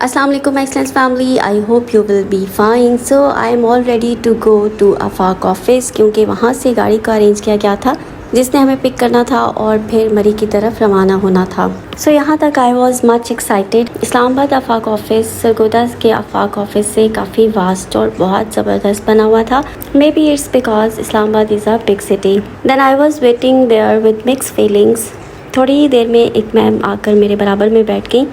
Assalamu alaikum excellence family, I hope you will be fine. So I am all ready to go to Aafaq office क्योंकि वहाँ से गाड़ी का arrange किया गया था जिसने हमें पिक करना था और फिर मरी की तरफ रवाना होना था. सो यहाँ तक I was much excited. Islamabad Aafaq office Sargodha के आफाक ऑफिस से काफ़ी वास्ट और बहुत ज़बरदस्त बना हुआ था. Maybe it's because Islamabad is a big city. Then I was waiting there with mix feelings. थोड़ी ही देर में एक मैम आकर मेरे बराबर में बैठ गई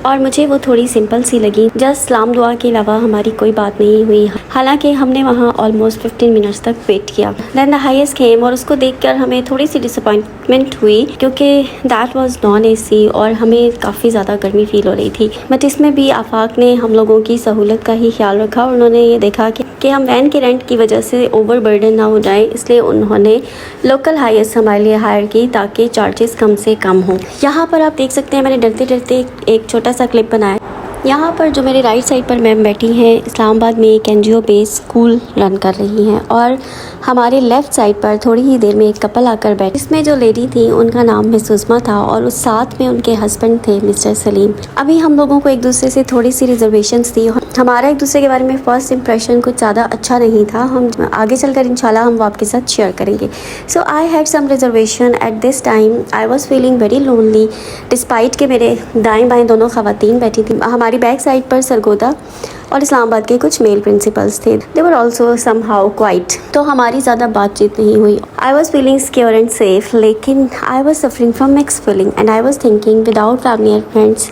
और मुझे वो थोड़ी सिंपल सी लगी. जस्ट सलाम दुआ के अलावा हमारी कोई बात नहीं हुई. हालांकि हमने वहाँ ऑलमोस्ट 15 मिनट्स तक वेट किया. देन द हाईएस्ट केम और उसको देखकर हमें थोड़ी सी डिसअपॉइंटमेंट हुई क्योंकि दैट वाज नॉन एसी और हमें काफ़ी ज़्यादा गर्मी फील हो रही थी. बट इसमें भी आफाक ने हम लोगों की सहूलत का ही ख्याल रखा और उन्होंने ये देखा कि हम वैन के रेंट की वजह से ओवर बर्डन ना हो जाए, इसलिए उन्होंने लोकल हाईएस्ट हमारे लिए हायर की ताकि चार्जेस कम से कम हों. यहाँ पर आप देख सकते हैं मैंने डरते डरते एक छोटा सा क्लिप बनाया. यहाँ पर जो मेरे राइट साइड पर मैम बैठी हैं इस्लामाबाद में एक एनजीओ बेस्ड स्कूल रन कर रही हैं और हमारे लेफ़्ट साइड पर थोड़ी ही देर में एक कपल आकर बैठे. इसमें जो लेडी थी उनका नाम मिस उस्मा था और उस साथ में उनके हस्बैंड थे मिस्टर सलीम. अभी हम लोगों को एक दूसरे से थोड़ी सी रिजर्वेशंस थी. हमारा एक दूसरे के बारे में फ़र्स्ट इंप्रेशन कुछ ज़्यादा अच्छा नहीं था. हम आगे चलकर इंशाल्लाह हम वो आपके साथ शेयर करेंगे. So I had some reservation at this time. I was feeling very lonely despite के मेरे दाएँ बाएँ दोनों ख़वातीन बैठी थी. हमारी बैक साइड पर सरगोदा और इस्लामाबाद के कुछ मेल प्रिंसिपल्स थे. They were also somehow quiet. तो हमारी ज़्यादा बातचीत नहीं हुई. I was feeling secure and safe लेकिन I was suffering from mix feeling and I was thinking without family and friends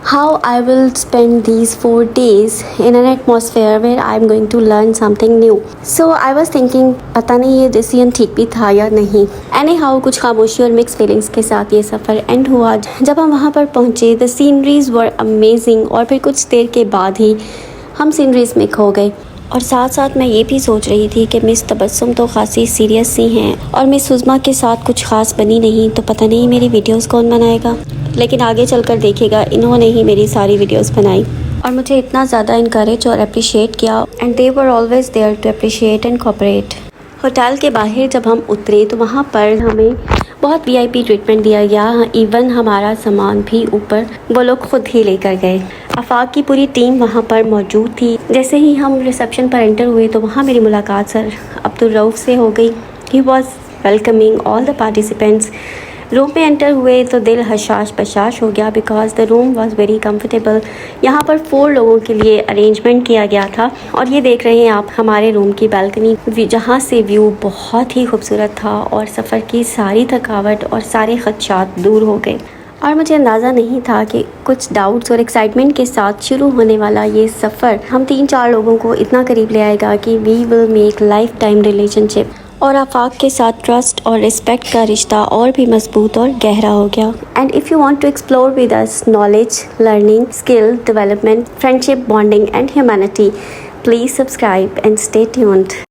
how I will spend these 4 days in an atmosphere where I am going to learn something new. So I was thinking पता नहीं ये decision ठीक भी था या नहीं. Anyhow कुछ खामोशी और मिक्स फीलिंग्स के साथ ये सफ़र एंड हुआ. जब हम वहाँ पर पहुँचे द सीनरीज वर अमेजिंग और फिर कुछ देर के बाद ही हम सीनरीज में खो गए. और साथ साथ मैं ये भी सोच रही थी कि मिस तबस्सुम तो खासी सीरियस सी हैं और मिस उज़मा के साथ कुछ ख़ास बनी नहीं तो पता नहीं मेरी वीडियोस कौन बनाएगा. लेकिन आगे चलकर देखिएगा इन्होंने ही मेरी सारी वीडियोस बनाई और मुझे इतना ज़्यादा इनकरेज और अप्रिशिएट किया and they were always there to appreciate and cooperate. Hotel के बाहर जब हम उतरे तो वहाँ पर हमें बहुत वीआईपी ट्रीटमेंट दिया गया. इवन हमारा सामान भी ऊपर वो लोग खुद ही लेकर गए. आफाक की पूरी टीम वहाँ पर मौजूद थी. जैसे ही हम रिसेप्शन पर एंटर हुए तो वहाँ मेरी मुलाकात सर अब्दुल रऊफ़ से हो गई. He was welcoming all the participants. Room में एंटर हुए तो दिल हशाश बशाश हो गया because the room was very comfortable. यहाँ पर 4 लोगों के लिए अरेंजमेंट किया गया था और ये देख रहे हैं आप हमारे रूम की बालकनी जहाँ से व्यू बहुत ही खूबसूरत था और सफ़र की सारी थकावट और सारे खदशात दूर हो गए. और मुझे अंदाज़ा नहीं था कि कुछ डाउट्स और एक्साइटमेंट के साथ शुरू होने वाला ये सफ़र हम 3-4 लोगों को इतना करीब ले आएगा कि we will make lifetime relationship. और आफाक के साथ ट्रस्ट और रिस्पेक्ट का रिश्ता और भी मजबूत और गहरा हो गया. And if you want to explore with us knowledge, learning, skill development, friendship, bonding and humanity, please subscribe and stay tuned.